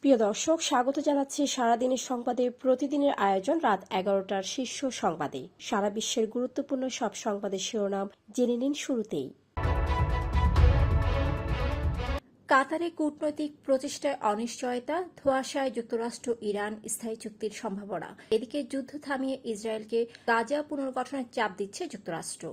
প্রিয় দর্শক, স্বাগত জানাচ্ছি সারাদিনের সংবাদে প্রতিদিনের আয়োজন রাত 11টার শীর্ষ সংবাদে। সারা বিশ্বের গুরুত্বপূর্ণ সব সংবাদের শিরোনাম জেনে নিন শুরুতেই। কাতারে কূটনৈতিক প্রচেষ্টায় অনিশ্চয়তা, ধোঁয়াশায় যুক্তরাষ্ট্র ইরান স্থায়ী চুক্তির সম্ভাবনা। এদিকে যুদ্ধ থামিয়ে ইসরায়েলকে গাজা পুনর্গঠনের চাপ দিচ্ছে যুক্তরাষ্ট্র।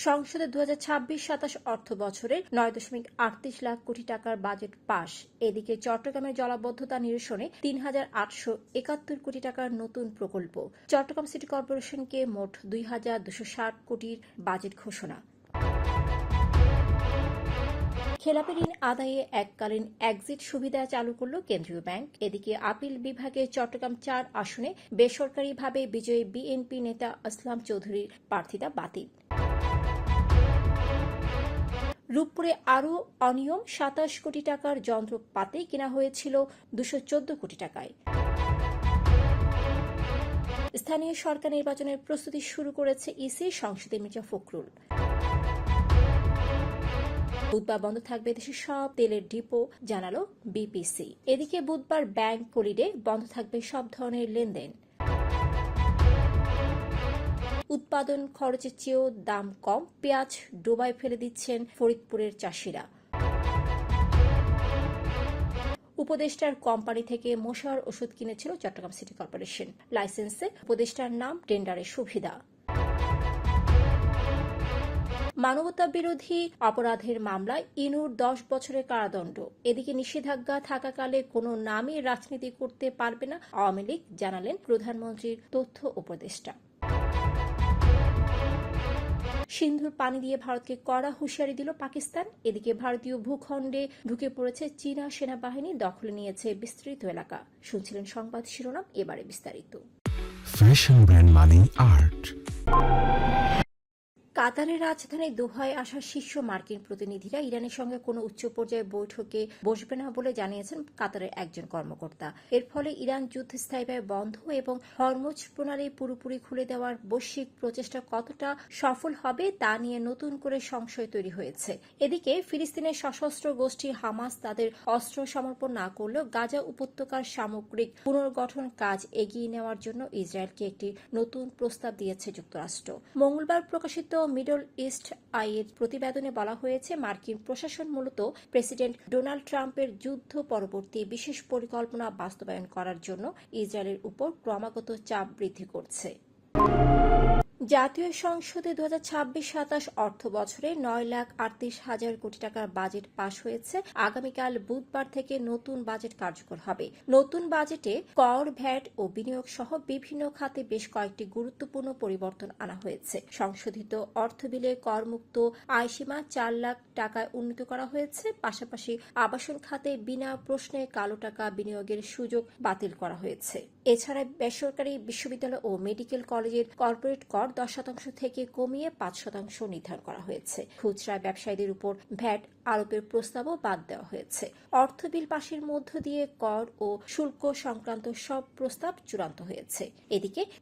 সংসদে 2026-27 অর্থ বছরের 9.38 লাখ কোটি টাকার বাজেট পাস। এদিকে চট্টগ্রামের জলাবদ্ধতা নিরসনে 3,871 কোটি টাকার নতুন প্রকল্প। চট্টগ্রাম সিটি কর্পোরেশনকে মোট 2,260 কোটির বাজেট ঘোষণা। খেলাপি ঋণ আদায়ে এককালীন এক্সিট সুবিধা চালু করল কেন্দ্রীয় ব্যাংক। এদিকে আপিল বিভাগে চট্টগ্রাম 4 আসনে বেসরকারিভাবে বিজয়ী বিএনপি নেতা আসলাম চৌধুরীর প্রার্থিতা বাতিল। রূপপুরে আরও অনিয়ম, 27 কোটি টাকার যন্ত্রপাতি কেনা হয়েছিল 214 কোটি টাকায়। স্থানীয় সরকার নির্বাচনের প্রস্তুতি শুরু করেছে ইসি, সংসদে মির্জা ফখরুল। বুধবার বন্ধ থাকবে দেশের সব তেলের ডিপো, জানালো বিপিসি। এদিকে বুধবার ব্যাংক হলিডে, বন্ধ থাকবে সব ধরনের লেনদেন। উৎপাদন খরচের চেয়েও দাম কম, পেঁয়াজ ডোবায় ফেলে দিচ্ছেন ফরিদপুরের চাষিরা। উপদেষ্টার কোম্পানি থেকে মশার ওষুধ কিনেছিল চট্টগ্রাম সিটি কর্পোরেশন। লাইসেন্সে উপদেষ্টার নাম, টেন্ডারের সুবিধা। মানবতা বিরোধী অপরাধের মামলায় ইনুর 10 বছরের কারাদণ্ড। এদিকে নিষেধাজ্ঞা থাকাকালে কোনো নামই রাজনীতি করতে পারবে না আওয়ামী লীগ, জানালেন প্রধানমন্ত্রীর তথ্য উপদেষ্টা। সিন্ধুর পানি দিয়ে ভারতকে কড়া হুঁশিয়ারি দিল পাকিস্তান। এদিকে ভারতীয় ভূখণ্ডে ঢুকে পড়েছে চীনা সেনাবাহিনী, দখলে নিয়েছে বিস্তৃত এলাকা। শুনছিলেন সংবাদ শিরোনাম, এবারে বিস্তারিত। ফ্যাশন ব্র্যান্ড মানে আর্ট। কাতারের রাজধানী দোহায় আসা শীর্ষ মার্কিন প্রতিনিধিরা ইরানের সঙ্গে কোনো উচ্চ পর্যায়ে বৈঠকে বসবে না বলে জানিয়েছেন কাতারের একজন কর্মকর্তা। এর ফলে ইরান যুদ্ধ স্থায়ীভাবে বন্ধ এবং হরমুজ প্রণালী পুরোপুরি খুলে দেওয়ার বৈশ্বিক প্রচেষ্টা কতটা সফল হবে তা নিয়ে নতুন করে সংশয় তৈরি হয়েছে। এদিকে ফিলিস্তিনের সশস্ত্র গোষ্ঠী হামাস তাদের অস্ত্র সমর্পণ না করলেও গাজা উপত্যকার সামগ্রিক পুনর্গঠন কাজ এগিয়ে নেওয়ার জন্য ইসরায়েলকে একটি নতুন প্রস্তাব দিয়েছে যুক্তরাষ্ট্র। মঙ্গলবার প্রকাশিত মিডল ইস্ট আইয়ের প্রতিবেদনে বলা হয়েছে, মার্কিন প্রশাসন মূলত প্রেসিডেন্ট ডোনাল্ড ট্রাম্পের যুদ্ধ পরবর্তী বিশেষ পরিকল্পনা বাস্তবায়ন করার জন্য ইসরায়েলের উপর ক্রমাগত চাপ বৃদ্ধি করছে। জাতীয় সংসদে 2026-27 অর্থ বছরে 9,38,000 কোটি টাকার বাজেট পাশ হয়েছে। আগামীকাল বুধবার থেকে নতুন বাজেট কার্যকর হবে। নতুন বাজেটে কর, ভ্যাট ও বিনিয়োগ সহ বিভিন্ন খাতে বেশ কয়েকটি গুরুত্বপূর্ণ পরিবর্তন আনা হয়েছে। সংশোধিত অর্থ বিলে করমুক্ত আয়সীমা 4 লাখ টাকায় উন্নীত করা হয়েছে। পাশাপাশি আবাসন খাতে বিনা প্রশ্নে কালো টাকা বিনিয়োগের সুযোগ বাতিল করা হয়েছে। এছাড়া বেসরকারি বিশ্ববিদ্যালয় ও মেডিকেল কলেজের কর্পোরেট কর 10% থেকে কমিয়ে 5% নির্ধারণ করা হয়েছে। খুচরা ব্যবসায়ীদের উপর ভ্যাট আরোপের প্রস্তাবও বাদ দেওয়া হয়েছে। অর্থ বিল পাশের মধ্য দিয়ে কর ও শুল্ক সংক্রান্ত সব প্রস্তাব চূড়ান্ত হয়েছে।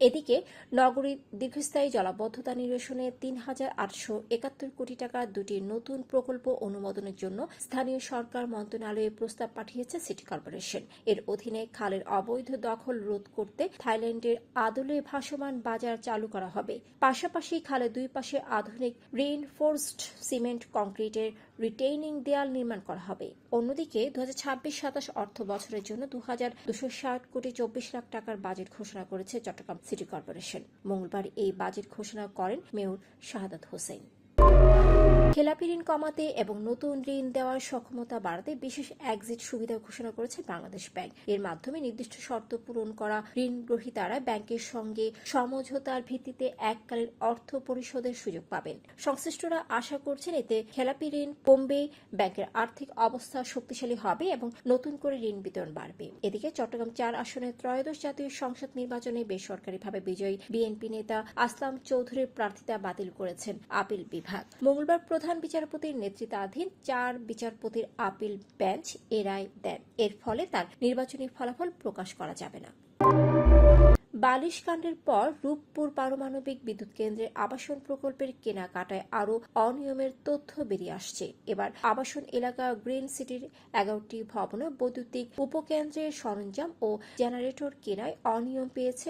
এদিকে নগরীর দীর্ঘস্থায়ী জলাবদ্ধতা নিরসনে 3,871 কোটি টাকার দুটি নতুন প্রকল্প অনুমোদনের জন্য স্থানীয় সরকার মন্ত্রণালয়ে প্রস্তাব পাঠিয়েছে সিটি কর্পোরেশন। এর অধীনে খালের অবৈধ দখল রোধ করতে থাইল্যান্ডের আদলে ভাসমান বাজার চালু করা হবে। পাশাপাশি খালের দুই পাশে আধুনিক রিইনফোর্সড সিমেন্ট কংক্রিটের রিটেইনিং দেয়াল নির্মাণ করা হবে। অন্যদিকে 2026-27 অর্থ বছরের জন্য 2,260 কোটি 24 লাখ টাকার বাজেট ঘোষণা করেছে চট্টগ্রাম সিটি কর্পোরেশন। মঙ্গলবার এই বাজেট ঘোষণা করেন মেয়র শাহাদাত হোসেন। খেলাপি ঋণ কমাতে এবং নতুন ঋণ দেওয়ার সক্ষমতা বাড়াতে বিশেষ এক্সিট সুবিধা ঘোষণা করেছে বাংলাদেশ ব্যাংক। এর মাধ্যমে নির্দিষ্ট শর্ত পূরণ করা ঋণ গ্রহীতারা ব্যাংকের সঙ্গে সমঝোতার ভিত্তিতে এককালীন অর্থ পরিশোধের সুযোগ পাবেন। সংশ্লিষ্টরা আশা করছেন এতে খেলাপি ঋণ কমবে, ব্যাংকের আর্থিক অবস্থা শক্তিশালী হবে এবং নতুন করে ঋণ বিতরণ বাড়বে। এদিকে চট্টগ্রাম 4 আসনের ত্রয়োদশ জাতীয় সংসদ নির্বাচনে বেসরকারিভাবে বিজয়ী বিএনপি নেতা আসলাম চৌধুরীর প্রার্থিতা বাতিল করেছেন আপিল বিভাগ। মঙ্গলবার প্রধান বিচারপতির নেতৃত্বাধীন 4 বিচারপতির আপিল বেঞ্চ এ রায় দেন। এর ফলে তার নির্বাচনী ফলাফল প্রকাশ করা যাবে না। বালিশ কাণ্ডের পর রূপপুর পারমাণবিক বিদ্যুৎ কেন্দ্রের আবাসন প্রকল্পের কেনাকাটায় আরও অনিয়মের তথ্য বেরিয়ে আসছে। এবার আবাসন এলাকা গ্রিন সিটির 11টি ভবনে বৈদ্যুতিক উপকেন্দ্রের সরঞ্জাম ও জেনারেটর কেনায় অনিয়ম পেয়েছে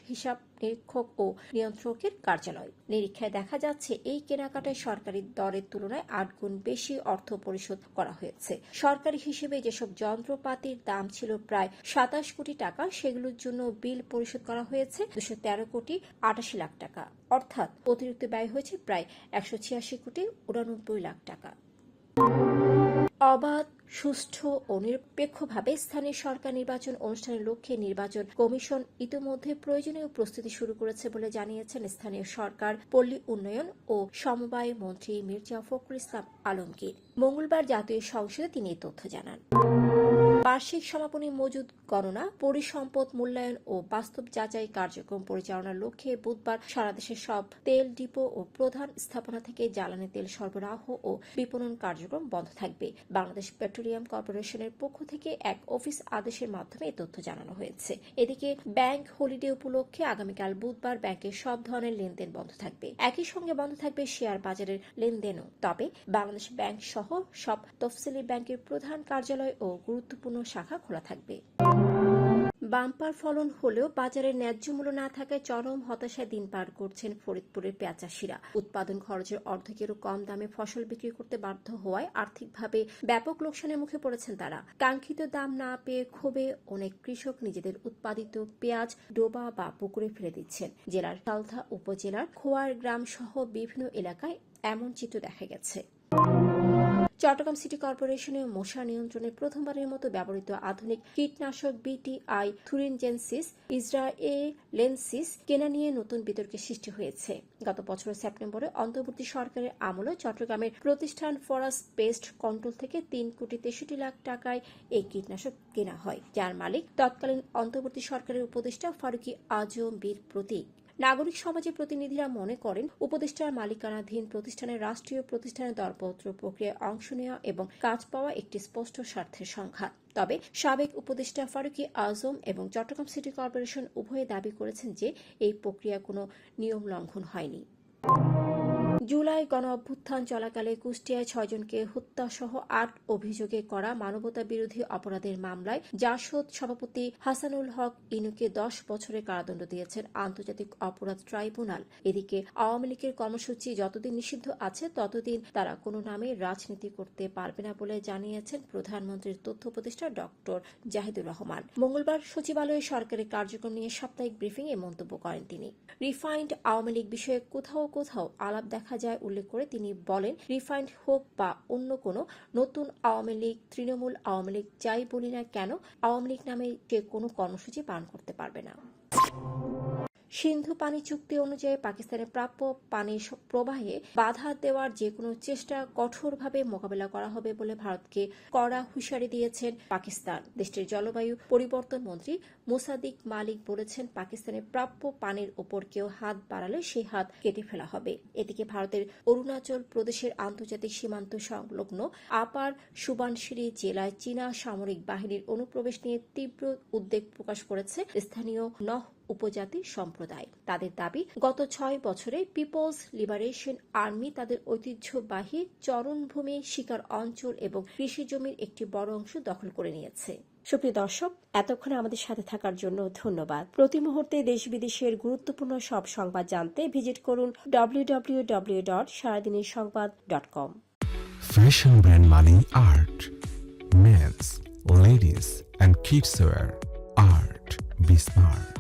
হিসাব নিরীক্ষক ও নিয়ন্ত্রকের কার্যালয়। নিরীক্ষায় দেখা যাচ্ছে এই কেনাকাটায় সরকারি দরের তুলনায় 8 গুণ বেশি অর্থ পরিশোধ করা হয়েছে। সরকারি হিসেবে যেসব যন্ত্রপাতির দাম ছিল প্রায় 27 কোটি টাকা, সেগুলোর জন্য বিল পরিশোধ করা হয়েছে 213 কোটি 88 লাখ টাকা, অর্থাৎ অতিরিক্ত ব্যয় হয়েছে প্রায় 186 কোটি 89 লাখ টাকা। অবাধ, সুষ্ঠু ও নিরপেক্ষভাবে স্থানীয় সরকার নির্বাচন অনুষ্ঠানের লক্ষ্যে নির্বাচন কমিশন ইতিমধ্যে প্রয়োজনীয় প্রস্তুতি শুরু করেছে বলে জানিয়েছেন স্থানীয় সরকার, পল্লী উন্নয়ন ও সমবায় মন্ত্রী মির্জা ফখরুল ইসলাম আলমগীর। মঙ্গলবার জাতীয় সংসদে তিনি এই তথ্য জানান। বার্ষিক সমাপনী মজুদ গণনা, পরিসম্পদ মূল্যায়ন ও বাস্তব যাচাই কার্যক্রম পরিচালনার লক্ষ্যে বুধবার সারা দেশের সব তেল ডিপো ও প্রধান স্থাপনা থেকে জ্বালানি তেল সরবরাহ ও বিপণন কার্যক্রম বন্ধ থাকবে। বাংলাদেশ পেট্রোলিয়াম কর্পোরেশনের পক্ষ থেকে এক অফিস আদেশের মাধ্যমে এই তথ্য জানানো হয়েছে। এদিকে ব্যাংক হলিডে উপলক্ষে আগামীকাল বুধবার ব্যাংকের সব ধরনের লেনদেন বন্ধ থাকবে। একই সঙ্গে বন্ধ থাকবে শেয়ার বাজারের লেনদেনও। তবে বাংলাদেশ ব্যাংক সহ সব তফসিলি ব্যাংকের প্রধান কার্যালয় ও গুরুত্বপূর্ণ শাখা খোলা থাকবে। বাম্পার ফলন হলেও বাজারে ন্যায্য মূল্য না থাকায় চরম হতাশায় দিন পার করছেন ফরিদপুরের পেঁয়াজ চাষিরা। উৎপাদন খরচের অর্ধেকেরও কম দামে ফসল বিক্রি করতে বাধ্য হওয়ায় আর্থিকভাবে ব্যাপক লোকসানের মুখে পড়েছেন তারা। কাঙ্ক্ষিত দাম না পেয়ে ক্ষোভে অনেক কৃষক নিজেদের উৎপাদিত পেঁয়াজ ডোবা বা পুকুরে ফেলে দিচ্ছেন। জেলার সালথা উপজেলার খোয়ার গ্রাম সহ বিভিন্ন এলাকায় এমন চিত্র দেখা গেছে। চট্টগ্রাম সিটি কর্পোরেশনের মশা নিয়ন্ত্রণে প্রথমবারের মতো ব্যবহৃত আধুনিক কীটনাশক বিটিআই থুরিনজেনসিস ইসরায়েলেনসিস কেনা নিয়ে নতুন বিতর্কের সৃষ্টি হয়েছে। গত বছরের সেপ্টেম্বরে অন্তর্বর্তী সরকারের আমলে চট্টগ্রামের প্রতিষ্ঠান ফরাস পেস্ট কন্ট্রোল থেকে 3 কোটি 63 লাখ টাকায় এই কীটনাশক কেনা হয়, যার মালিক তৎকালীন অন্তর্বর্তী সরকারের উপদেষ্টা ফারুকী আজম বীর প্রতীক। নাগরিক সমাজের প্রতিনিধিরা মনে করেন, উপদেষ্টার মালিকানাধীন প্রতিষ্ঠানের রাষ্ট্রীয় প্রতিষ্ঠানের দরপত্র প্রক্রিয়ায় অংশ নেওয়া এবং কাজ পাওয়া একটি স্পষ্ট স্বার্থের সংঘাত। তবে সাবেক উপদেষ্টা ফারুকী আজম এবং চট্টগ্রাম সিটি কর্পোরেশন উভয়ে দাবি করেছেন যে এই প্রক্রিয়া কোনো নিয়ম লঙ্ঘন হয়নি। জুলাই গণ অভ্যুত্থান চলাকালে কুষ্টিয়ায় 6 জনকে হত্যাসহ 8 অভিযোগে করা মানবতা বিরোধী অপরাধের মামলায় জাসদ সভাপতি হাসানুল হক ইনুকে 10 বছরের কারাদণ্ড দিয়েছেন আন্তর্জাতিক অপরাধ ট্রাইব্যুনাল। এদিকে আওয়ামী লীগের কর্মসূচি যতদিন নিষিদ্ধ আছে ততদিন তারা কোনো নামে রাজনীতি করতে পারবে না বলে জানিয়েছেন প্রধানমন্ত্রীর তথ্য উপদেষ্টা ডক্টর জাহিদুর রহমান। মঙ্গলবার সচিবালয়ে সরকারের কার্যক্রম নিয়ে সাপ্তাহিক ব্রিফিং এ মন্তব্য করেন তিনি। রিফাইন্ড আওয়ামী লীগ বিষয়ে কোথাও কোথাও আলাপ দেখা যায় উল্লেখ করে তিনি বলেন, রিফাইন্ড হোক বা অন্য কোনো নতুন আওয়ামী লীগ, তৃণমূল আওয়ামী লীগ যাই বলি না কেন, আওয়ামী লীগ নামে যে কোনো কর্মসূচি পালন করতে পারবে না। সিন্ধু পানি চুক্তি অনুযায়ী পাকিস্তানের প্রাপ্য পানির প্রবাহে বাধা দেওয়ার যে কোনো চেষ্টা কঠোরভাবে মোকাবেলা করা হবে বলে ভারতকে কড়া হুঁশিয়ারি দিয়েছেন পাকিস্তান। দেশটির জলবায়ু পরিবর্তন মন্ত্রী মুসাদিক মালিক বলেছেন, পাকিস্তানের প্রাপ্য পানির ওপর কেউ হাত বাড়ালে সেই হাত কেটে ফেলা হবে। এদিকে ভারতের অরুণাচল প্রদেশের আন্তর্জাতিক সীমান্ত সংলগ্ন আপার সুবানশিরি জেলায় চীনা সামরিক বাহিনীর অনুপ্রবেশ নিয়ে তীব্র উদ্বেগ প্রকাশ করেছে স্থানীয় নহ উপজাতি সম্প্রদায়। তাদের দাবি, গত 6 বছরে পিপলস লিবারেশন আর্মি তাদের ঐতিহ্যবাহী চরণভূমি, শিকার অঞ্চল এবং কৃষি জমির একটি বড় অংশ দখল করে নিয়েছে। সুপ্রিয় দর্শক, এতক্ষণে আমাদের সাথে থাকার জন্য ধন্যবাদ। প্রতি মুহূর্তে দেশ বিদেশের গুরুত্বপূর্ণ সব সংবাদ জানতে ভিজিট করুন www.সারাদিনেরসংবাদ.com। Fashion brand Mani Art. Men's, ladies and kids wear. Art. Be smart.